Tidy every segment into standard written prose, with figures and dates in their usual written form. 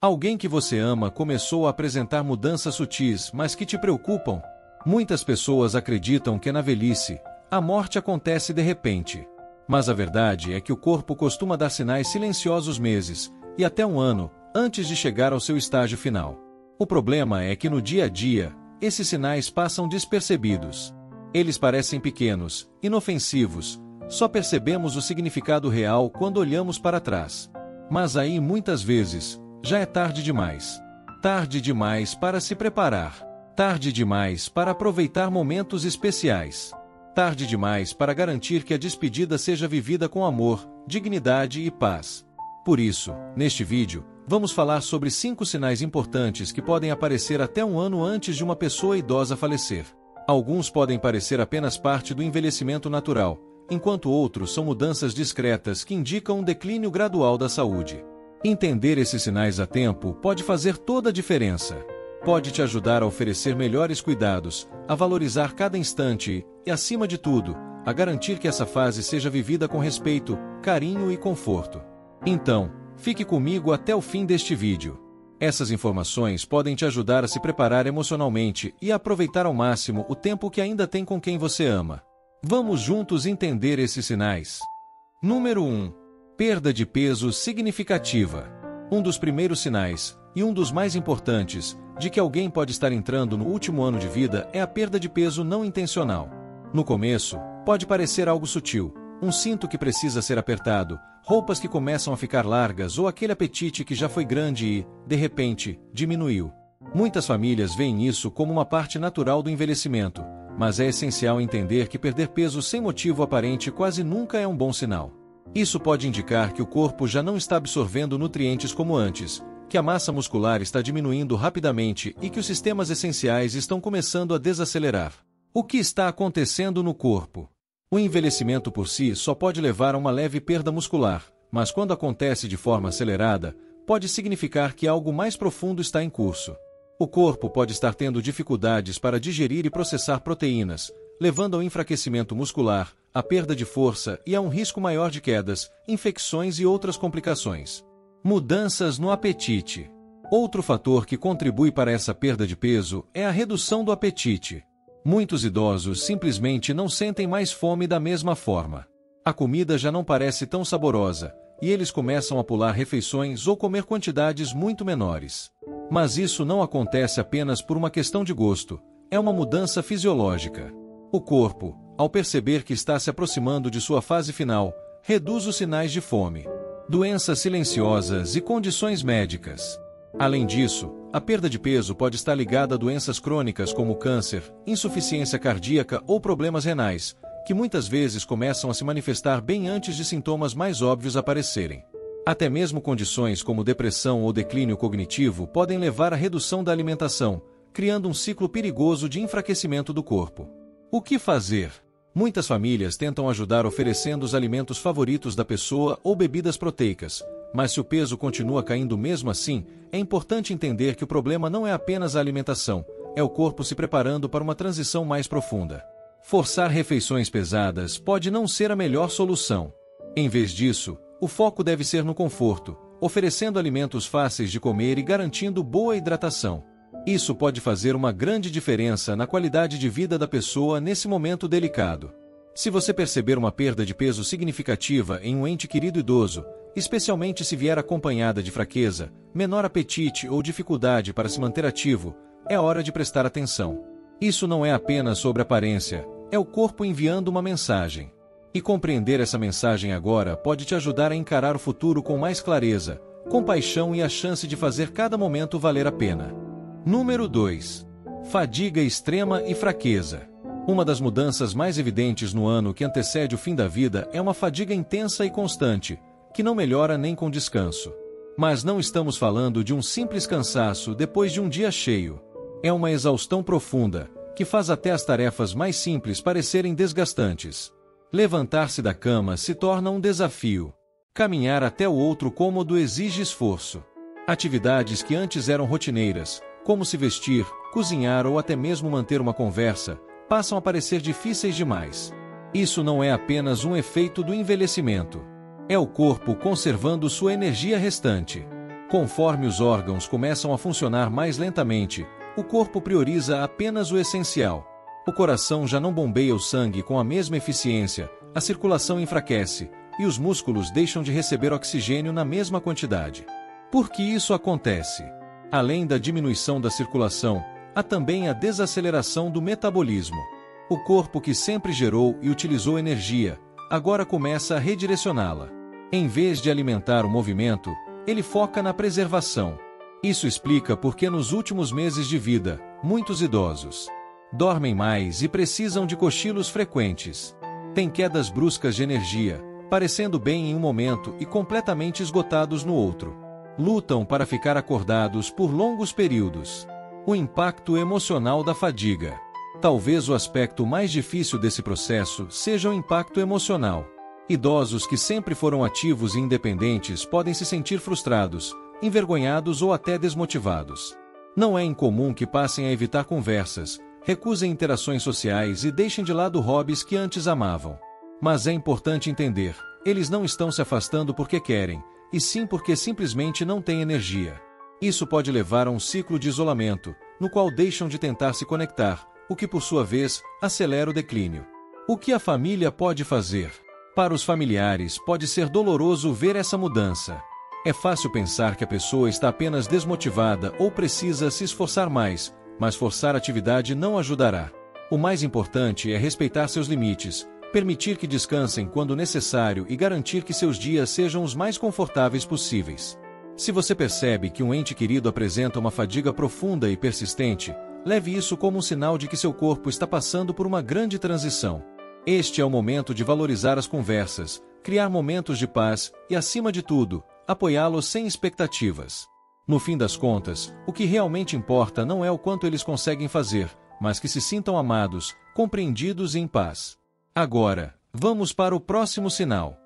Alguém que você ama começou a apresentar mudanças sutis, mas que te preocupam? Muitas pessoas acreditam que na velhice, a morte acontece de repente. Mas a verdade é que o corpo costuma dar sinais silenciosos meses, e até um ano, antes de chegar ao seu estágio final. O problema é que no dia a dia, esses sinais passam despercebidos. Eles parecem pequenos, inofensivos, só percebemos o significado real quando olhamos para trás. Mas aí muitas vezes, já é tarde demais. Tarde demais para se preparar. Tarde demais para aproveitar momentos especiais. Tarde demais para garantir que a despedida seja vivida com amor, dignidade e paz. Por isso, neste vídeo, vamos falar sobre 5 sinais importantes que podem aparecer até um ano antes de uma pessoa idosa falecer. Alguns podem parecer apenas parte do envelhecimento natural, enquanto outros são mudanças discretas que indicam um declínio gradual da saúde. Entender esses sinais a tempo pode fazer toda a diferença. Pode te ajudar a oferecer melhores cuidados, a valorizar cada instante e, acima de tudo, a garantir que essa fase seja vivida com respeito, carinho e conforto. Então, fique comigo até o fim deste vídeo. Essas informações podem te ajudar a se preparar emocionalmente e a aproveitar ao máximo o tempo que ainda tem com quem você ama. Vamos juntos entender esses sinais. Número 1. Perda de peso significativa. Um dos primeiros sinais, e um dos mais importantes, de que alguém pode estar entrando no último ano de vida é a perda de peso não intencional. No começo, pode parecer algo sutil, um cinto que precisa ser apertado, roupas que começam a ficar largas ou aquele apetite que já foi grande e, de repente, diminuiu. Muitas famílias veem isso como uma parte natural do envelhecimento, mas é essencial entender que perder peso sem motivo aparente quase nunca é um bom sinal. Isso pode indicar que o corpo já não está absorvendo nutrientes como antes, que a massa muscular está diminuindo rapidamente e que os sistemas essenciais estão começando a desacelerar. O que está acontecendo no corpo? O envelhecimento por si só pode levar a uma leve perda muscular, mas quando acontece de forma acelerada, pode significar que algo mais profundo está em curso. O corpo pode estar tendo dificuldades para digerir e processar proteínas, levando ao enfraquecimento muscular, à perda de força e a um risco maior de quedas, infecções e outras complicações. Mudanças no apetite. Outro fator que contribui para essa perda de peso é a redução do apetite. Muitos idosos simplesmente não sentem mais fome da mesma forma. A comida já não parece tão saborosa, e eles começam a pular refeições ou comer quantidades muito menores. Mas isso não acontece apenas por uma questão de gosto, é uma mudança fisiológica. O corpo, ao perceber que está se aproximando de sua fase final, reduz os sinais de fome. Doenças silenciosas e condições médicas. Além disso, a perda de peso pode estar ligada a doenças crônicas como câncer, insuficiência cardíaca ou problemas renais, que muitas vezes começam a se manifestar bem antes de sintomas mais óbvios aparecerem. Até mesmo condições como depressão ou declínio cognitivo podem levar à redução da alimentação, criando um ciclo perigoso de enfraquecimento do corpo. O que fazer? Muitas famílias tentam ajudar oferecendo os alimentos favoritos da pessoa ou bebidas proteicas, mas se o peso continua caindo mesmo assim, é importante entender que o problema não é apenas a alimentação, é o corpo se preparando para uma transição mais profunda. Forçar refeições pesadas pode não ser a melhor solução. Em vez disso, o foco deve ser no conforto, oferecendo alimentos fáceis de comer e garantindo boa hidratação. Isso pode fazer uma grande diferença na qualidade de vida da pessoa nesse momento delicado. Se você perceber uma perda de peso significativa em um ente querido idoso, especialmente se vier acompanhada de fraqueza, menor apetite ou dificuldade para se manter ativo, é hora de prestar atenção. Isso não é apenas sobre aparência, é o corpo enviando uma mensagem. E compreender essa mensagem agora pode te ajudar a encarar o futuro com mais clareza, compaixão e a chance de fazer cada momento valer a pena. Número 2. Fadiga extrema e fraqueza. Uma das mudanças mais evidentes no ano que antecede o fim da vida é uma fadiga intensa e constante, que não melhora nem com descanso. Mas não estamos falando de um simples cansaço depois de um dia cheio. É uma exaustão profunda, que faz até as tarefas mais simples parecerem desgastantes. Levantar-se da cama se torna um desafio. Caminhar até o outro cômodo exige esforço. Atividades que antes eram rotineiras, como se vestir, cozinhar ou até mesmo manter uma conversa, passam a parecer difíceis demais. Isso não é apenas um efeito do envelhecimento. É o corpo conservando sua energia restante. Conforme os órgãos começam a funcionar mais lentamente, o corpo prioriza apenas o essencial. O coração já não bombeia o sangue com a mesma eficiência, a circulação enfraquece, e os músculos deixam de receber oxigênio na mesma quantidade. Por que isso acontece? Além da diminuição da circulação, há também a desaceleração do metabolismo. O corpo que sempre gerou e utilizou energia, agora começa a redirecioná-la. Em vez de alimentar o movimento, ele foca na preservação. Isso explica por que nos últimos meses de vida, muitos idosos dormem mais e precisam de cochilos frequentes. Têm quedas bruscas de energia, parecendo bem em um momento e completamente esgotados no outro. Lutam para ficar acordados por longos períodos. O impacto emocional da fadiga. Talvez o aspecto mais difícil desse processo seja o impacto emocional. Idosos que sempre foram ativos e independentes podem se sentir frustrados, envergonhados ou até desmotivados. Não é incomum que passem a evitar conversas, recusem interações sociais e deixem de lado hobbies que antes amavam. Mas é importante entender, eles não estão se afastando porque querem, e sim porque simplesmente não têm energia. Isso pode levar a um ciclo de isolamento, no qual deixam de tentar se conectar, o que por sua vez acelera o declínio. O que a família pode fazer? Para os familiares pode ser doloroso ver essa mudança. É fácil pensar que a pessoa está apenas desmotivada ou precisa se esforçar mais, mas forçar a atividade não ajudará. O mais importante é respeitar seus limites, permitir que descansem quando necessário e garantir que seus dias sejam os mais confortáveis possíveis. Se você percebe que um ente querido apresenta uma fadiga profunda e persistente, leve isso como um sinal de que seu corpo está passando por uma grande transição. Este é o momento de valorizar as conversas, criar momentos de paz e, acima de tudo, apoiá-los sem expectativas. No fim das contas, o que realmente importa não é o quanto eles conseguem fazer, mas que se sintam amados, compreendidos e em paz. Agora, vamos para o próximo sinal.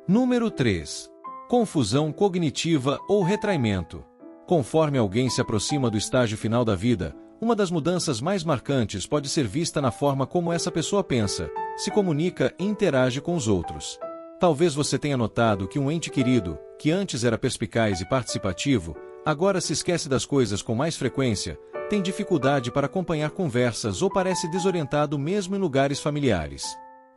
Número 3. Confusão cognitiva ou retraimento. Conforme alguém se aproxima do estágio final da vida, uma das mudanças mais marcantes pode ser vista na forma como essa pessoa pensa, se comunica e interage com os outros. Talvez você tenha notado que um ente querido, que antes era perspicaz e participativo, agora se esquece das coisas com mais frequência, tem dificuldade para acompanhar conversas ou parece desorientado mesmo em lugares familiares.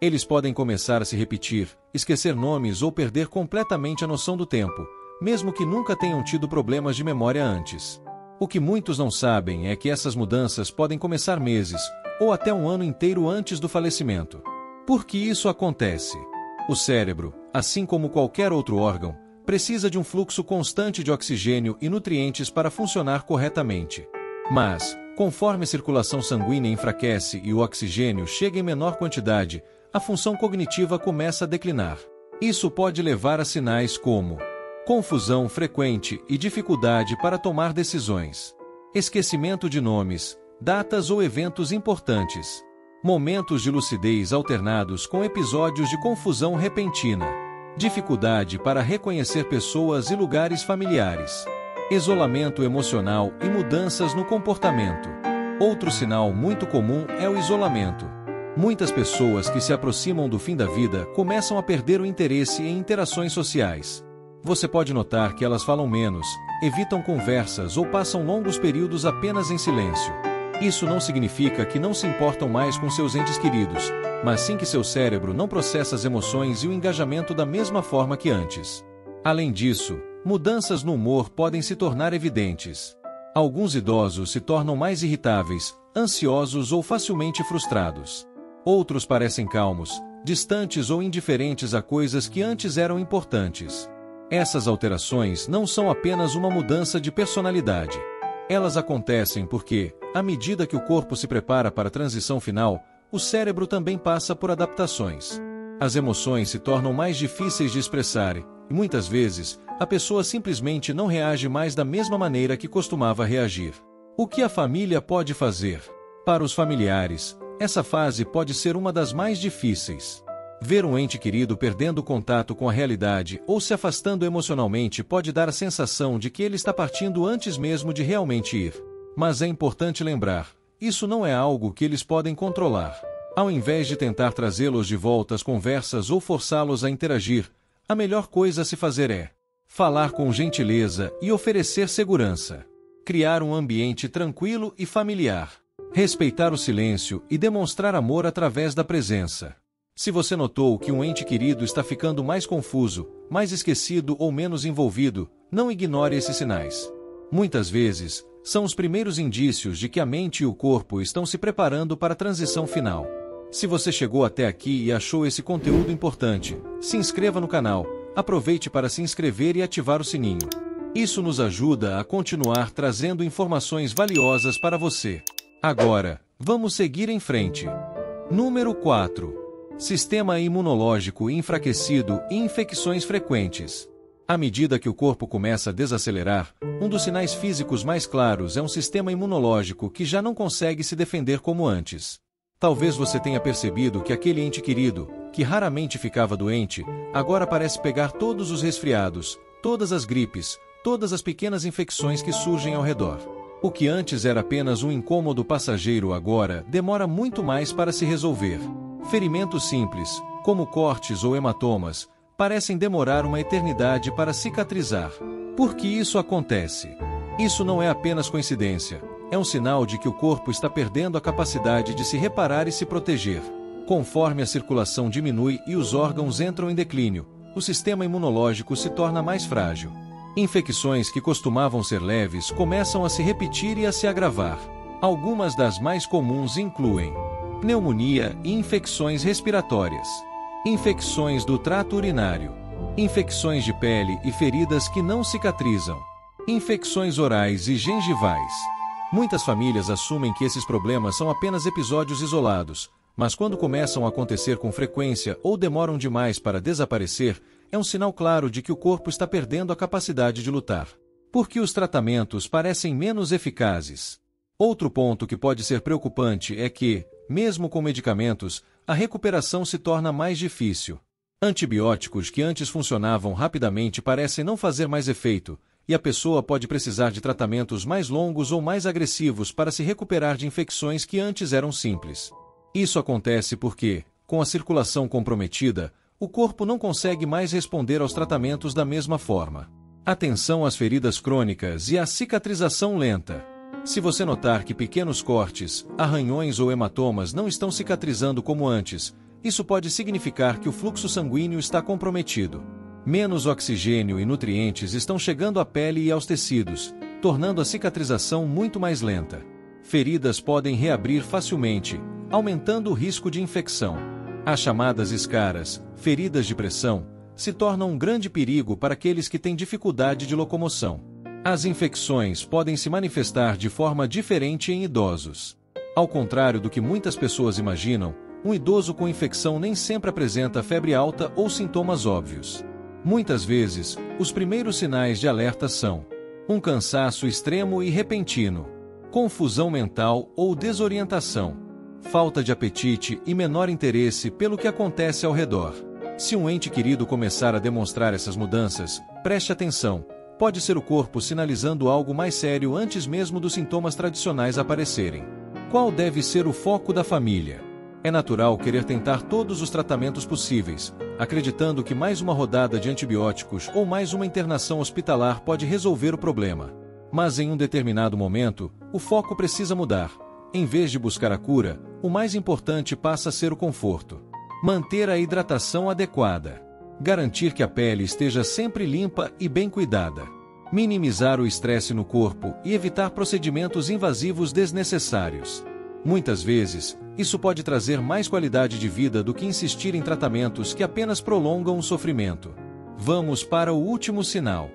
Eles podem começar a se repetir, esquecer nomes ou perder completamente a noção do tempo, mesmo que nunca tenham tido problemas de memória antes. O que muitos não sabem é que essas mudanças podem começar meses, ou até um ano inteiro antes do falecimento. Por que isso acontece? O cérebro, assim como qualquer outro órgão, precisa de um fluxo constante de oxigênio e nutrientes para funcionar corretamente. Mas, conforme a circulação sanguínea enfraquece e o oxigênio chega em menor quantidade, a função cognitiva começa a declinar. Isso pode levar a sinais como confusão frequente e dificuldade para tomar decisões, esquecimento de nomes, datas ou eventos importantes, momentos de lucidez alternados com episódios de confusão repentina, dificuldade para reconhecer pessoas e lugares familiares, isolamento emocional e mudanças no comportamento. Outro sinal muito comum é o isolamento. Muitas pessoas que se aproximam do fim da vida começam a perder o interesse em interações sociais. Você pode notar que elas falam menos, evitam conversas ou passam longos períodos apenas em silêncio. Isso não significa que não se importam mais com seus entes queridos, mas sim que seu cérebro não processa as emoções e o engajamento da mesma forma que antes. Além disso, mudanças no humor podem se tornar evidentes. Alguns idosos se tornam mais irritáveis, ansiosos ou facilmente frustrados. Outros parecem calmos, distantes ou indiferentes a coisas que antes eram importantes. Essas alterações não são apenas uma mudança de personalidade. Elas acontecem porque, à medida que o corpo se prepara para a transição final, o cérebro também passa por adaptações. As emoções se tornam mais difíceis de expressar e, muitas vezes, a pessoa simplesmente não reage mais da mesma maneira que costumava reagir. O que a família pode fazer? Para os familiares, essa fase pode ser uma das mais difíceis. Ver um ente querido perdendo contato com a realidade ou se afastando emocionalmente pode dar a sensação de que ele está partindo antes mesmo de realmente ir. Mas é importante lembrar, isso não é algo que eles podem controlar. Ao invés de tentar trazê-los de volta às conversas ou forçá-los a interagir, a melhor coisa a se fazer é Falar com gentileza e oferecer segurança. Criar um ambiente tranquilo e familiar. Respeitar o silêncio e demonstrar amor através da presença. Se você notou que um ente querido está ficando mais confuso, mais esquecido ou menos envolvido, não ignore esses sinais. Muitas vezes, são os primeiros indícios de que a mente e o corpo estão se preparando para a transição final. Se você chegou até aqui e achou esse conteúdo importante, se inscreva no canal, aproveite para se inscrever e ativar o sininho. Isso nos ajuda a continuar trazendo informações valiosas para você. Agora, vamos seguir em frente. Número 4. Sistema imunológico enfraquecido e infecções frequentes. À medida que o corpo começa a desacelerar, um dos sinais físicos mais claros é um sistema imunológico que já não consegue se defender como antes. Talvez você tenha percebido que aquele ente querido, que raramente ficava doente, agora parece pegar todos os resfriados, todas as gripes, todas as pequenas infecções que surgem ao redor. O que antes era apenas um incômodo passageiro agora demora muito mais para se resolver. Ferimentos simples, como cortes ou hematomas, parecem demorar uma eternidade para cicatrizar. Por que isso acontece? Isso não é apenas coincidência, é um sinal de que o corpo está perdendo a capacidade de se reparar e se proteger. Conforme a circulação diminui e os órgãos entram em declínio, o sistema imunológico se torna mais frágil. Infecções que costumavam ser leves começam a se repetir e a se agravar. Algumas das mais comuns incluem pneumonia e infecções respiratórias, infecções do trato urinário, infecções de pele e feridas que não cicatrizam, infecções orais e gengivais. Muitas famílias assumem que esses problemas são apenas episódios isolados, mas quando começam a acontecer com frequência ou demoram demais para desaparecer, é um sinal claro de que o corpo está perdendo a capacidade de lutar. Porque os tratamentos parecem menos eficazes. Outro ponto que pode ser preocupante é que, mesmo com medicamentos, a recuperação se torna mais difícil. Antibióticos que antes funcionavam rapidamente parecem não fazer mais efeito, e a pessoa pode precisar de tratamentos mais longos ou mais agressivos para se recuperar de infecções que antes eram simples. Isso acontece porque, com a circulação comprometida, o corpo não consegue mais responder aos tratamentos da mesma forma. Atenção às feridas crônicas e à cicatrização lenta. Se você notar que pequenos cortes, arranhões ou hematomas não estão cicatrizando como antes, isso pode significar que o fluxo sanguíneo está comprometido. Menos oxigênio e nutrientes estão chegando à pele e aos tecidos, tornando a cicatrização muito mais lenta. Feridas podem reabrir facilmente, aumentando o risco de infecção. As chamadas escaras, feridas de pressão, se tornam um grande perigo para aqueles que têm dificuldade de locomoção. As infecções podem se manifestar de forma diferente em idosos. Ao contrário do que muitas pessoas imaginam, um idoso com infecção nem sempre apresenta febre alta ou sintomas óbvios. Muitas vezes, os primeiros sinais de alerta são um cansaço extremo e repentino, confusão mental ou desorientação, falta de apetite e menor interesse pelo que acontece ao redor. Se um ente querido começar a demonstrar essas mudanças, preste atenção. Pode ser o corpo sinalizando algo mais sério antes mesmo dos sintomas tradicionais aparecerem. Qual deve ser o foco da família? É natural querer tentar todos os tratamentos possíveis, acreditando que mais uma rodada de antibióticos ou mais uma internação hospitalar pode resolver o problema. Mas em um determinado momento, o foco precisa mudar. Em vez de buscar a cura, o mais importante passa a ser o conforto. Manter a hidratação adequada. Garantir que a pele esteja sempre limpa e bem cuidada. Minimizar o estresse no corpo e evitar procedimentos invasivos desnecessários. Muitas vezes, isso pode trazer mais qualidade de vida do que insistir em tratamentos que apenas prolongam o sofrimento. Vamos para o último sinal.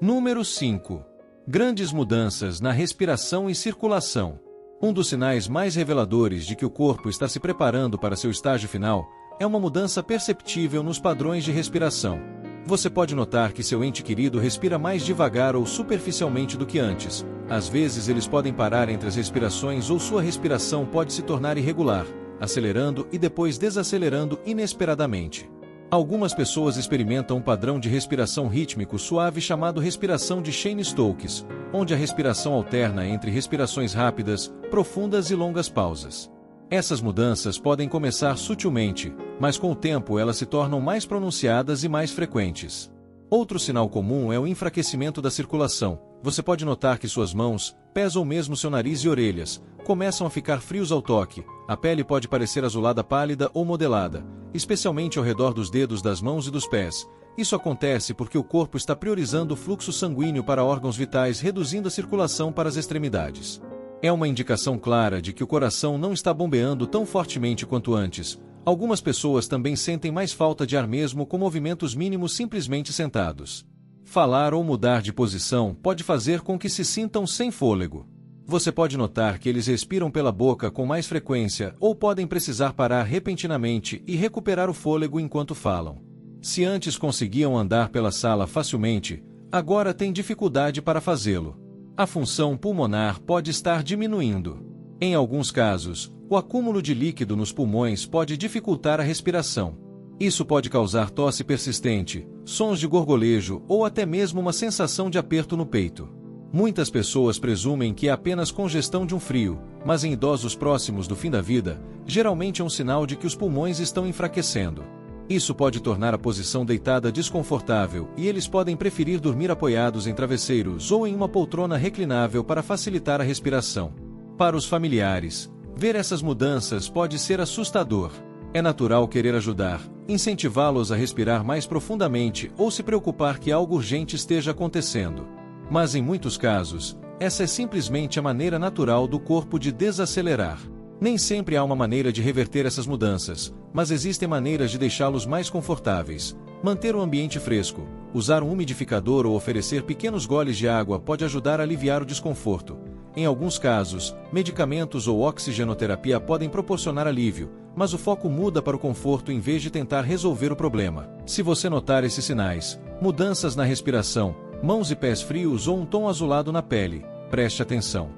Número 5. Grandes mudanças na respiração e circulação. Um dos sinais mais reveladores de que o corpo está se preparando para seu estágio final é uma mudança perceptível nos padrões de respiração. Você pode notar que seu ente querido respira mais devagar ou superficialmente do que antes. Às vezes eles podem parar entre as respirações ou sua respiração pode se tornar irregular, acelerando e depois desacelerando inesperadamente. Algumas pessoas experimentam um padrão de respiração rítmico suave chamado respiração de Cheyne-Stokes, onde a respiração alterna entre respirações rápidas, profundas e longas pausas. Essas mudanças podem começar sutilmente, mas com o tempo elas se tornam mais pronunciadas e mais frequentes. Outro sinal comum é o enfraquecimento da circulação. Você pode notar que suas mãos, pés ou mesmo seu nariz e orelhas começam a ficar frios ao toque. A pele pode parecer azulada pálida ou modelada, especialmente ao redor dos dedos das mãos e dos pés. Isso acontece porque o corpo está priorizando o fluxo sanguíneo para órgãos vitais, reduzindo a circulação para as extremidades. É uma indicação clara de que o coração não está bombeando tão fortemente quanto antes. Algumas pessoas também sentem mais falta de ar mesmo com movimentos mínimos simplesmente sentados. Falar ou mudar de posição pode fazer com que se sintam sem fôlego. Você pode notar que eles respiram pela boca com mais frequência ou podem precisar parar repentinamente e recuperar o fôlego enquanto falam. Se antes conseguiam andar pela sala facilmente, agora têm dificuldade para fazê-lo. A função pulmonar pode estar diminuindo. Em alguns casos, o acúmulo de líquido nos pulmões pode dificultar a respiração. Isso pode causar tosse persistente, sons de gorgolejo ou até mesmo uma sensação de aperto no peito. Muitas pessoas presumem que é apenas congestão de um frio, mas em idosos próximos do fim da vida, geralmente é um sinal de que os pulmões estão enfraquecendo. Isso pode tornar a posição deitada desconfortável e eles podem preferir dormir apoiados em travesseiros ou em uma poltrona reclinável para facilitar a respiração. Para os familiares, ver essas mudanças pode ser assustador. É natural querer ajudar, incentivá-los a respirar mais profundamente ou se preocupar que algo urgente esteja acontecendo. Mas em muitos casos, essa é simplesmente a maneira natural do corpo de desacelerar. Nem sempre há uma maneira de reverter essas mudanças, mas existem maneiras de deixá-los mais confortáveis. Manter o ambiente fresco, usar um umidificador ou oferecer pequenos goles de água pode ajudar a aliviar o desconforto. Em alguns casos, medicamentos ou oxigenoterapia podem proporcionar alívio, mas o foco muda para o conforto em vez de tentar resolver o problema. Se você notar esses sinais, mudanças na respiração, mãos e pés frios ou um tom azulado na pele, preste atenção.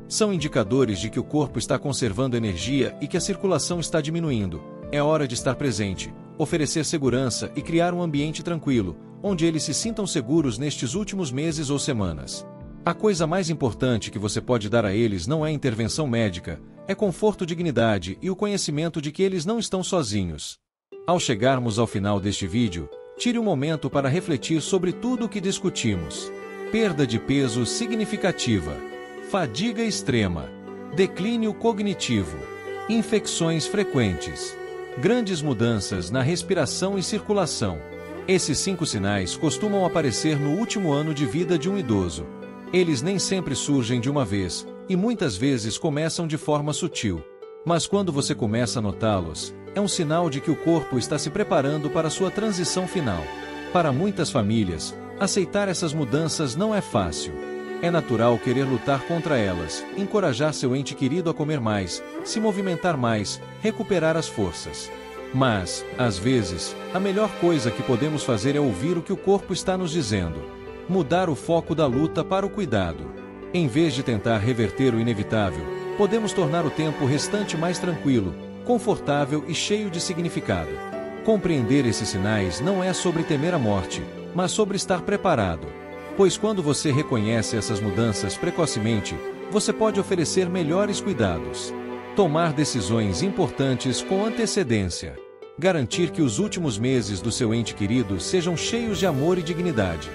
São indicadores de que o corpo está conservando energia e que a circulação está diminuindo. É hora de estar presente, oferecer segurança e criar um ambiente tranquilo, onde eles se sintam seguros nestes últimos meses ou semanas. A coisa mais importante que você pode dar a eles não é intervenção médica, é conforto, dignidade e o conhecimento de que eles não estão sozinhos. Ao chegarmos ao final deste vídeo, tire um momento para refletir sobre tudo o que discutimos. Perda de peso significativa, fadiga extrema, declínio cognitivo, infecções frequentes, grandes mudanças na respiração e circulação. Esses 5 sinais costumam aparecer no último ano de vida de um idoso. Eles nem sempre surgem de uma vez, e muitas vezes começam de forma sutil. Mas quando você começa a notá-los, é um sinal de que o corpo está se preparando para sua transição final. Para muitas famílias, aceitar essas mudanças não é fácil. É natural querer lutar contra elas, encorajar seu ente querido a comer mais, se movimentar mais, recuperar as forças. Mas, às vezes, a melhor coisa que podemos fazer é ouvir o que o corpo está nos dizendo. Mudar o foco da luta para o cuidado. Em vez de tentar reverter o inevitável, podemos tornar o tempo restante mais tranquilo, confortável e cheio de significado. Compreender esses sinais não é sobre temer a morte, mas sobre estar preparado. Pois quando você reconhece essas mudanças precocemente, você pode oferecer melhores cuidados. Tomar decisões importantes com antecedência. Garantir que os últimos meses do seu ente querido sejam cheios de amor e dignidade.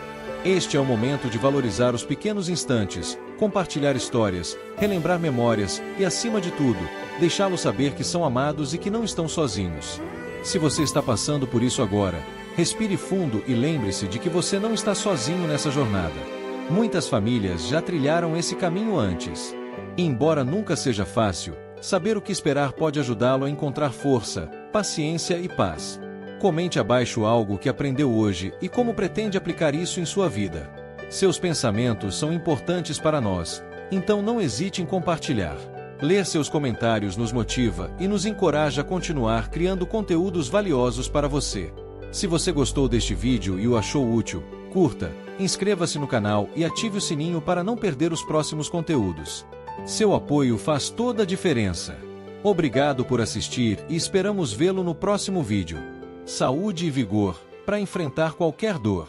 Este é o momento de valorizar os pequenos instantes, compartilhar histórias, relembrar memórias e, acima de tudo, deixá-los saber que são amados e que não estão sozinhos. Se você está passando por isso agora, respire fundo e lembre-se de que você não está sozinho nessa jornada. Muitas famílias já trilharam esse caminho antes. E embora nunca seja fácil, saber o que esperar pode ajudá-lo a encontrar força, paciência e paz. Comente abaixo algo que aprendeu hoje e como pretende aplicar isso em sua vida. Seus pensamentos são importantes para nós, então não hesite em compartilhar. Ler seus comentários nos motiva e nos encoraja a continuar criando conteúdos valiosos para você. Se você gostou deste vídeo e o achou útil, curta, inscreva-se no canal e ative o sininho para não perder os próximos conteúdos. Seu apoio faz toda a diferença. Obrigado por assistir e esperamos vê-lo no próximo vídeo. Saúde e vigor para enfrentar qualquer dor.